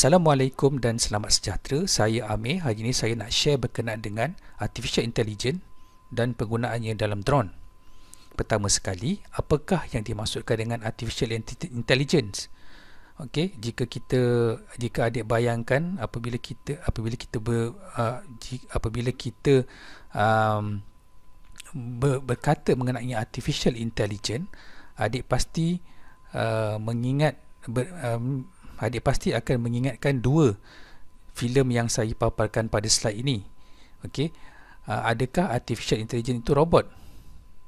Assalamualaikum dan selamat sejahtera. Saya Amir. Hari ini saya nak share berkenaan dengan Artificial Intelligence dan penggunaannya dalam drone. Pertama sekali, apakah yang dimaksudkan dengan Artificial Intelligence? Okey, jika adik bayangkan apabila kita berkata mengenai Artificial Intelligence, adik pasti adik pasti akan mengingatkan dua filem yang saya paparkan pada slide ini. Okey, adakah Artificial Intelligence itu robot?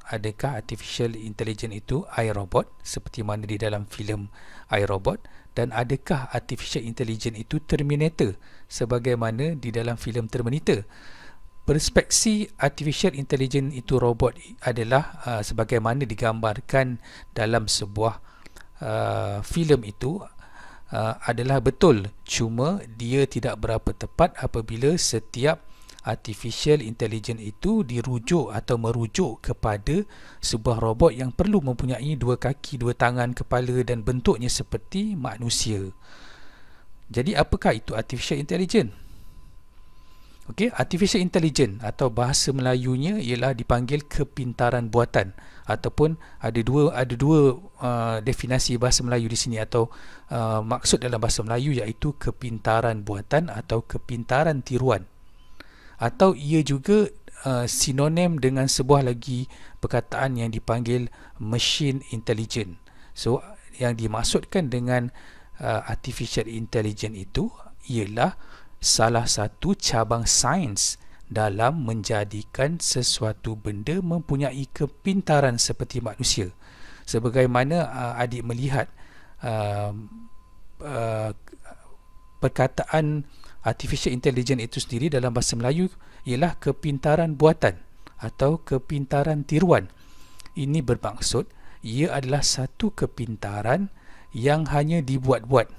Adakah Artificial Intelligence itu iRobot seperti mana di dalam filem iRobot? Dan adakah Artificial Intelligence itu Terminator sebagaimana di dalam filem Terminator? Perspeksi Artificial Intelligence itu robot adalah sebagaimana digambarkan dalam sebuah filem itu adalah betul, cuma dia tidak berapa tepat apabila setiap Artificial Intelligence itu dirujuk atau merujuk kepada sebuah robot yang perlu mempunyai dua kaki, dua tangan, kepala dan bentuknya seperti manusia. Jadi apakah itu Artificial Intelligence? Okey, Artificial Intelligence atau bahasa Melayunya ialah dipanggil kepintaran buatan, ataupun ada dua definisi bahasa Melayu di sini atau maksud dalam bahasa Melayu, iaitu kepintaran buatan atau kepintaran tiruan, atau ia juga sinonim dengan sebuah lagi perkataan yang dipanggil machine intelligence. So yang dimaksudkan dengan Artificial Intelligence itu ialah salah satu cabang sains dalam menjadikan sesuatu benda mempunyai kepintaran seperti manusia. Sebagaimana adik melihat perkataan Artificial Intelligence itu sendiri dalam bahasa Melayu ialah kepintaran buatan atau kepintaran tiruan. Ini bermaksud ia adalah satu kepintaran yang hanya dibuat-buat,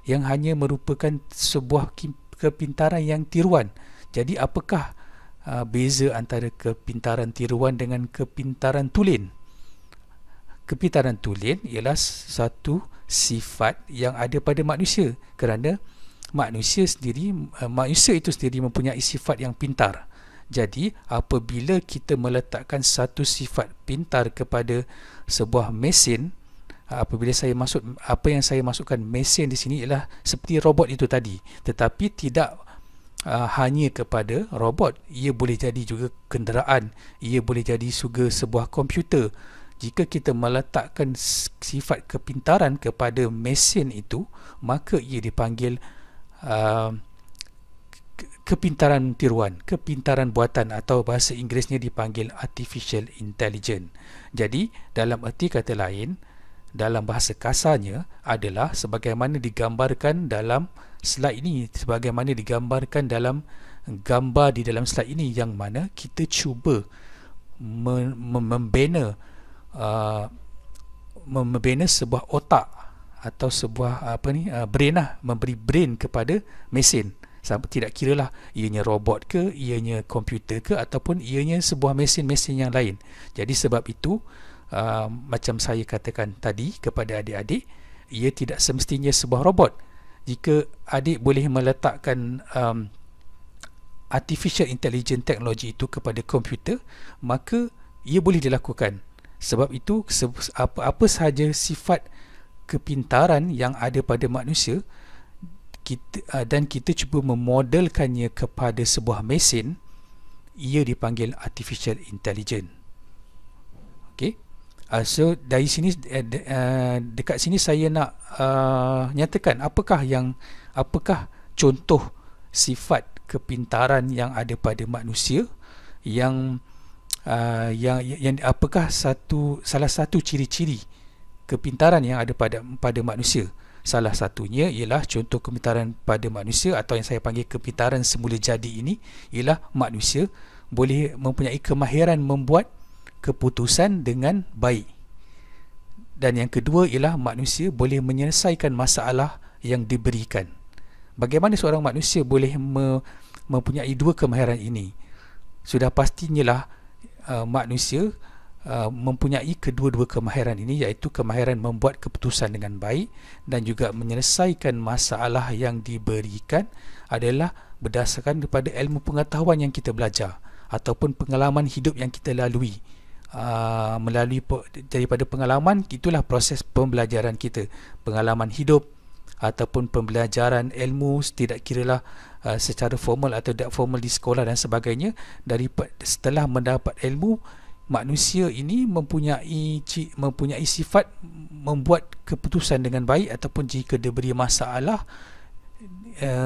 yang hanya merupakan sebuah kepintaran yang tiruan. Jadi apakah beza antara kepintaran tiruan dengan kepintaran tulen? Kepintaran tulen ialah satu sifat yang ada pada manusia, kerana manusia itu sendiri mempunyai sifat yang pintar. Jadi apabila kita meletakkan satu sifat pintar kepada sebuah mesin, apabila apa yang saya masukkan mesin di sini ialah seperti robot itu tadi, tetapi tidak hanya kepada robot, ia boleh jadi juga kenderaan, ia boleh jadi juga sebuah komputer. Jika kita meletakkan sifat kepintaran kepada mesin itu, maka ia dipanggil kepintaran tiruan, kepintaran buatan, atau bahasa Inggerisnya dipanggil Artificial Intelligence. Jadi dalam erti kata lain, dalam bahasa kasarnya adalah sebagaimana digambarkan dalam slide ini, sebagaimana digambarkan dalam gambar di dalam slide ini, yang mana kita cuba membina sebuah otak atau sebuah brain memberi brain kepada mesin. Tidak kiralah ianya robot ke, ianya komputer ke, ataupun ianya sebuah mesin-mesin yang lain. Jadi sebab itu macam saya katakan tadi kepada adik-adik, ia tidak semestinya sebuah robot. Jika adik boleh meletakkan Artificial Intelligence teknologi itu kepada komputer, maka ia boleh dilakukan. Sebab itu apa sahaja sifat kepintaran yang ada pada manusia, dan kita cuba memodelkannya kepada sebuah mesin, ia dipanggil Artificial Intelligence. Okey. So dari sini dekat sini saya nak nyatakan apakah contoh sifat kepintaran yang ada pada manusia, yang apakah salah satu ciri-ciri kepintaran yang ada pada manusia. Salah satunya ialah contoh kepintaran pada manusia, atau yang saya panggil kepintaran semula jadi ini, ialah manusia boleh mempunyai kemahiran membuat keputusan dengan baik. Dan yang kedua ialah manusia boleh menyelesaikan masalah yang diberikan. Bagaimana seorang manusia boleh mempunyai dua kemahiran ini? Sudah pastinya lah manusia mempunyai kedua-dua kemahiran ini, iaitu kemahiran membuat keputusan dengan baik dan juga menyelesaikan masalah yang diberikan adalah berdasarkan daripada ilmu pengetahuan yang kita belajar ataupun pengalaman hidup yang kita lalui. Daripada pengalaman, itulah proses pembelajaran kita, pengalaman hidup ataupun pembelajaran ilmu, tidak kiralah secara formal atau tidak formal di sekolah dan sebagainya. Setelah mendapat ilmu, manusia ini mempunyai sifat membuat keputusan dengan baik, ataupun jika diberi masalah,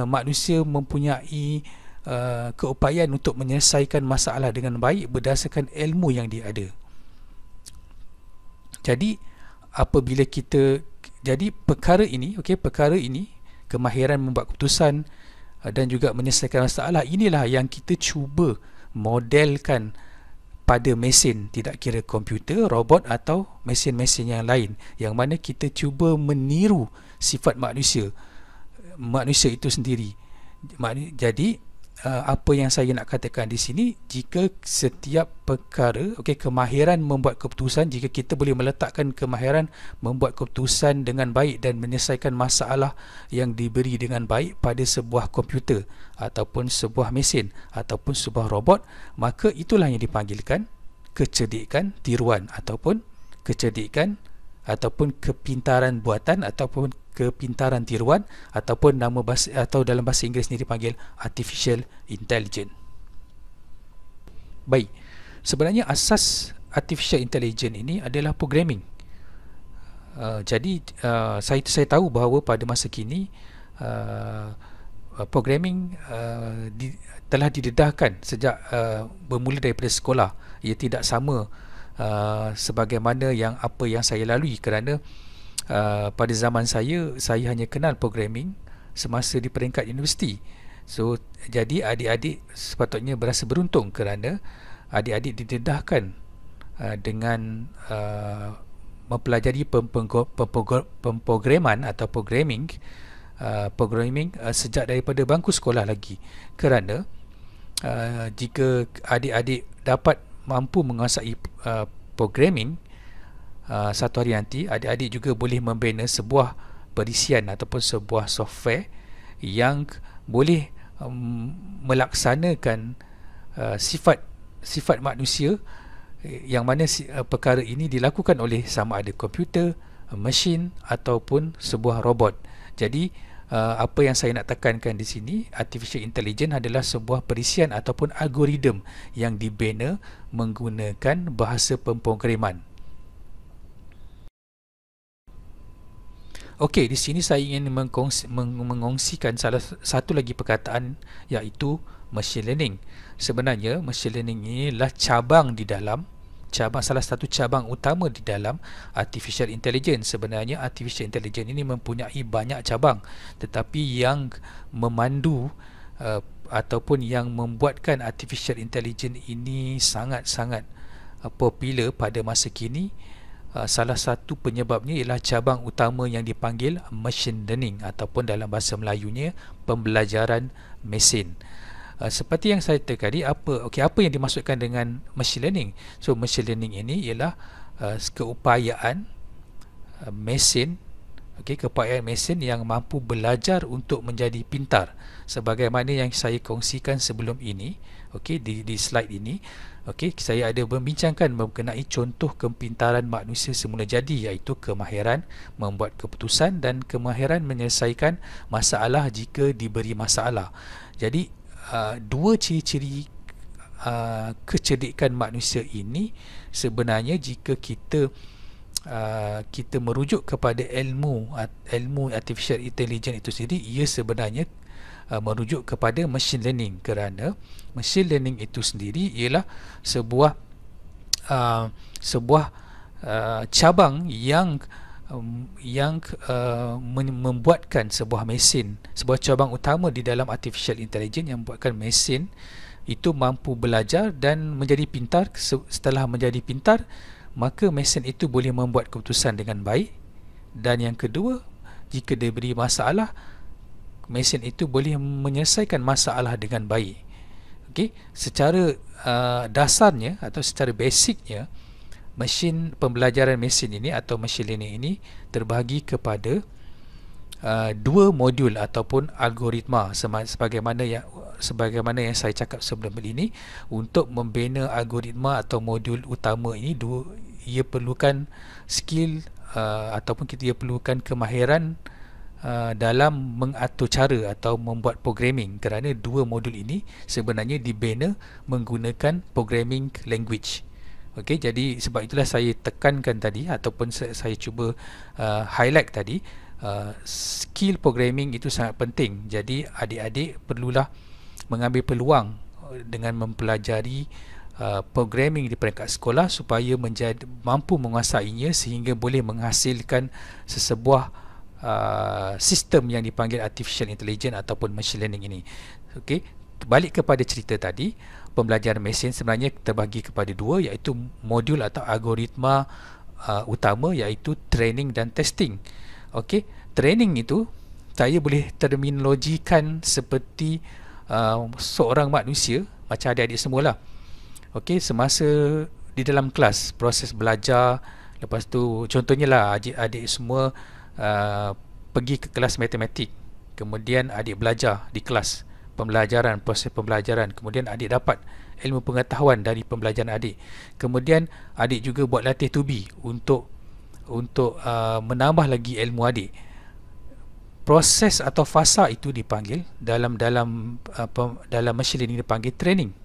manusia mempunyai keupayaan untuk menyelesaikan masalah dengan baik berdasarkan ilmu yang dia ada. Jadi perkara ini, kemahiran membuat keputusan dan juga menyelesaikan masalah, inilah yang kita cuba modelkan pada mesin, tidak kira komputer, robot atau mesin-mesin yang lain, yang mana kita cuba meniru sifat manusia itu sendiri. Jadi apa yang saya nak katakan di sini, jika setiap perkara, kemahiran membuat keputusan, jika kita boleh meletakkan kemahiran membuat keputusan dengan baik dan menyelesaikan masalah yang diberi dengan baik pada sebuah komputer ataupun sebuah mesin ataupun sebuah robot, maka itulah yang dipanggilkan kecerdikan tiruan ataupun kecerdikan ataupun kepintaran buatan ataupun kepintaran tiruan, ataupun dalam bahasa Inggeris ni dipanggil artificial intelligence. Baik, sebenarnya asas artificial intelligence ini adalah programming. Jadi saya tahu bahawa pada masa kini programming telah didedahkan sejak bermula daripada sekolah. Ia tidak sama sebagaimana apa yang saya lalui, kerana pada zaman saya hanya kenal programming semasa di peringkat universiti. So, jadi adik-adik sepatutnya berasa beruntung kerana adik-adik didedahkan dengan mempelajari pemprograman atau programming sejak daripada bangku sekolah lagi. Kerana jika adik-adik dapat mampu menguasai programming, satu hari nanti adik-adik juga boleh membina sebuah perisian ataupun sebuah software yang boleh melaksanakan sifat manusia, yang mana perkara ini dilakukan oleh sama ada komputer, mesin ataupun sebuah robot. Jadi apa yang saya nak tekankan di sini, artificial intelligence adalah sebuah perisian ataupun algoritma yang dibina menggunakan bahasa pemprograman. Okey, di sini saya ingin mengongsikan salah satu lagi perkataan, iaitu machine learning. Sebenarnya machine learning ini adalah salah satu cabang utama di dalam artificial intelligence. Sebenarnya artificial intelligence ini mempunyai banyak cabang, tetapi yang memandu ataupun yang membuatkan artificial intelligence ini sangat-sangat popular pada masa kini, salah satu penyebabnya ialah cabang utama yang dipanggil machine learning, ataupun dalam bahasa Melayunya pembelajaran mesin. Seperti yang saya katakan tadi, apa yang dimaksudkan dengan machine learning? So, machine learning ini ialah keupayaan mesin, keupayaan mesin yang mampu belajar untuk menjadi pintar, sebagaimana yang saya kongsikan sebelum ini. Di slide ini, saya ada membincangkan mengenai contoh kepintaran manusia semula jadi, iaitu kemahiran membuat keputusan dan kemahiran menyelesaikan masalah jika diberi masalah. Jadi dua ciri-ciri kecerdikan manusia ini sebenarnya, jika kita merujuk kepada ilmu artificial intelligence itu sendiri, ia sebenarnya merujuk kepada machine learning, kerana machine learning itu sendiri ialah sebuah cabang yang membuatkan sebuah mesin, sebuah cabang utama di dalam artificial intelligence yang membuatkan mesin itu mampu belajar dan menjadi pintar. Setelah menjadi pintar, maka mesin itu boleh membuat keputusan dengan baik, dan yang kedua, jika diberi masalah, mesin itu boleh menyelesaikan masalah dengan baik. Secara dasarnya atau secara basicnya, mesin pembelajaran mesin ini atau machine learning ini terbahagi kepada dua modul ataupun algoritma sebagaimana yang saya cakap sebelum ini. Untuk membina algoritma atau modul utama ini, ia perlukan skill ataupun ia perlukan kemahiran dalam mengatur cara atau membuat programming, kerana dua modul ini sebenarnya dibina menggunakan programming language. Okey, jadi sebab itulah saya tekankan tadi ataupun saya cuba highlight tadi, skill programming itu sangat penting. Jadi adik-adik perlulah mengambil peluang dengan mempelajari programming di peringkat sekolah supaya mampu menguasainya sehingga boleh menghasilkan sesebuah sistem yang dipanggil artificial intelligence ataupun machine learning ini. Okey, balik kepada cerita tadi, pembelajaran mesin sebenarnya terbagi kepada dua, iaitu modul atau algoritma utama, iaitu training dan testing. Okey, training itu saya boleh terminologikan seperti seorang manusia macam adik-adik semualah. Okey, semasa di dalam kelas proses belajar, lepas tu contohnya lah adik-adik semua pergi ke kelas matematik, kemudian adik belajar di kelas pembelajaran, proses pembelajaran, kemudian adik dapat ilmu pengetahuan dari pembelajaran adik, kemudian adik juga buat latih tubi untuk menambah lagi ilmu adik. Proses atau fasa itu dipanggil dalam machine learning dipanggil training.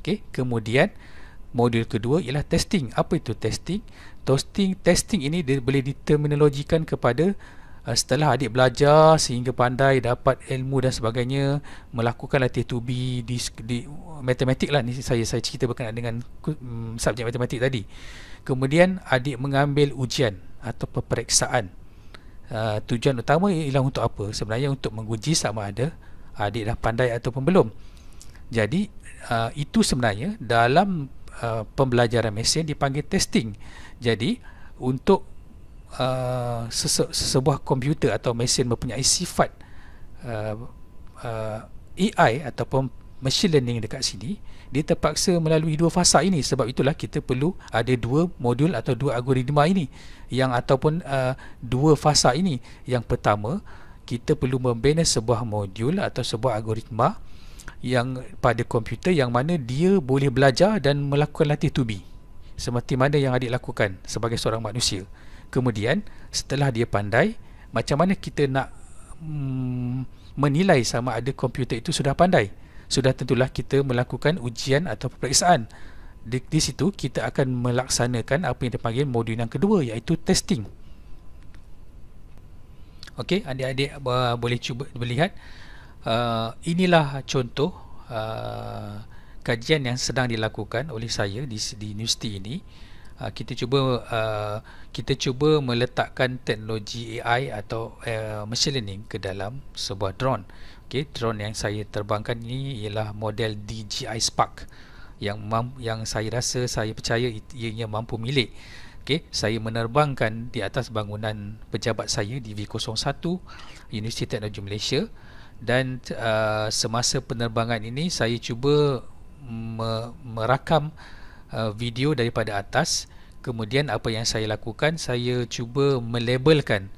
Okey, kemudian modul kedua ialah testing. Apa itu testing? Testing ini dia boleh diterminologikan kepada setelah adik belajar sehingga pandai, dapat ilmu dan sebagainya, melakukan latih tubi di matematik lah, ni saya cerita berkenaan dengan subjek matematik tadi. Kemudian adik mengambil ujian atau peperiksaan. Tujuan utama ialah untuk apa? Sebenarnya untuk menguji sama ada adik dah pandai ataupun belum. Jadi itu sebenarnya dalam pembelajaran mesin dipanggil testing. Jadi untuk sebuah komputer atau mesin mempunyai sifat AI ataupun machine learning dekat sini, dia terpaksa melalui dua fasa ini. Sebab itulah kita perlu ada dua modul atau dua algoritma ini, ataupun dua fasa ini. Yang pertama, kita perlu membina sebuah modul atau sebuah algoritma yang pada komputer yang mana dia boleh belajar dan melakukan latih tubi seperti mana yang adik lakukan sebagai seorang manusia. Kemudian setelah dia pandai, macam mana kita nak menilai sama ada komputer itu sudah pandai? Sudah tentulah kita melakukan ujian atau peperiksaan. Di situ kita akan melaksanakan apa yang dipanggil modul yang kedua, iaitu testing. Okey, adik-adik boleh cuba melihat. Inilah contoh kajian yang sedang dilakukan oleh saya di universiti ini. Kita cuba meletakkan teknologi AI atau machine learning ke dalam sebuah drone. Okey, drone yang saya terbangkan ini ialah model DJI Spark yang saya percaya ianya mampu milik. Okey, saya menerbangkan di atas bangunan pejabat saya di V01 Universiti Teknologi Malaysia, dan semasa penerbangan ini saya cuba merakam video daripada atas. Kemudian apa yang saya lakukan, saya cuba melabelkan,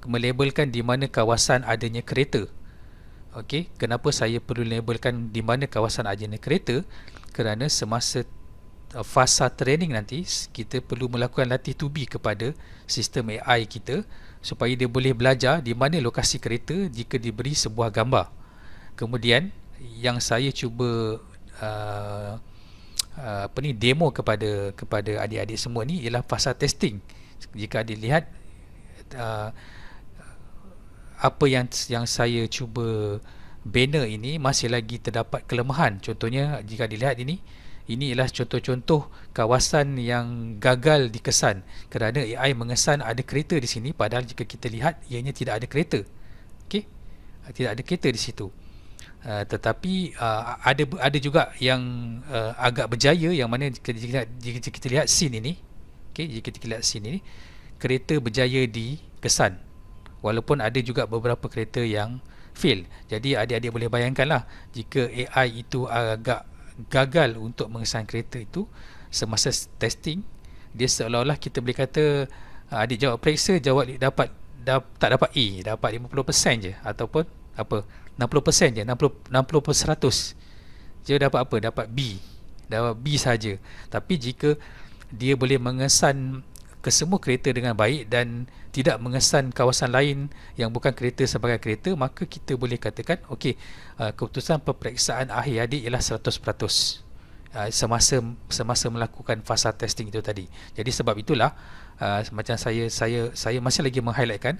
melabelkan di mana kawasan adanya kereta. Okey, kenapa saya perlu labelkan di mana kawasan adanya kereta? Kerana semasa fasa training nanti, kita perlu melakukan latih tubi kepada sistem AI kita supaya dia boleh belajar di mana lokasi kereta jika diberi sebuah gambar. Kemudian yang saya cuba demo kepada adik-adik semua ni ialah fasa testing. Jika adik lihat apa yang saya cuba bina ini masih lagi terdapat kelemahan. Contohnya jika dilihat ini ialah contoh-contoh kawasan yang gagal dikesan kerana AI mengesan ada kereta di sini, padahal jika kita lihat ianya tidak ada kereta. Okey, tidak ada kereta di situ. Tetapi ada juga yang agak berjaya, yang mana jika kita lihat scene ini, jika kita lihat scene ini, kereta berjaya dikesan, walaupun ada juga beberapa kereta yang fail. Jadi adik-adik boleh bayangkanlah, jika AI itu agak gagal untuk mengesan kereta itu semasa testing, dia seolah-olah kita boleh kata adik jawab periksa, tak dapat A, dapat 50% je, ataupun apa 60% je, 60% dia dapat apa, dapat B saja. Tapi jika dia boleh mengesan ke semua kereta dengan baik dan tidak mengesan kawasan lain yang bukan kereta sebagai kereta, maka kita boleh katakan okey, keputusan peperiksaan akhir adik ialah 100% semasa melakukan fasa testing itu tadi. Jadi sebab itulah macam saya masih lagi meng-highlightkan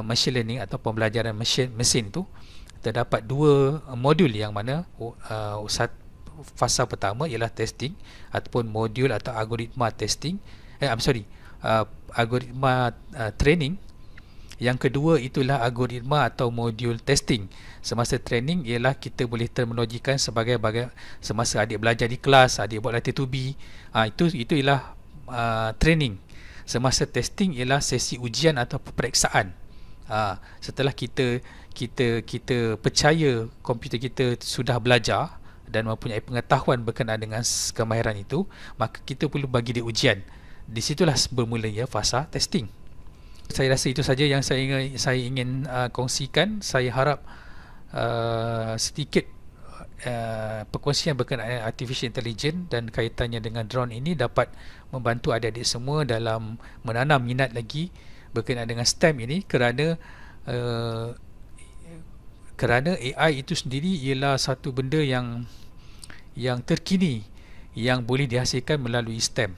machine learning atau pembelajaran mesin itu terdapat dua modul, yang mana fasa pertama ialah testing ataupun modul atau algoritma testing, algoritma training. Yang kedua itulah algoritma atau modul testing. Semasa training ialah kita boleh terminologikan sebagai semasa adik belajar di kelas, adik buat latih to be, itu ialah training. Semasa testing ialah sesi ujian atau peperiksaan. Setelah kita percaya komputer kita sudah belajar dan mempunyai pengetahuan berkenaan dengan kemahiran itu, maka kita perlu bagi dia ujian. Di situlah bermulanya fasa testing. Saya rasa itu saja yang saya ingin kongsikan. Saya harap sedikit perkongsian berkenaan artificial intelligence dan kaitannya dengan drone ini dapat membantu adik-adik semua dalam menanam minat lagi berkenaan dengan STEM ini, kerana AI itu sendiri ialah satu benda yang terkini yang boleh dihasilkan melalui STEM.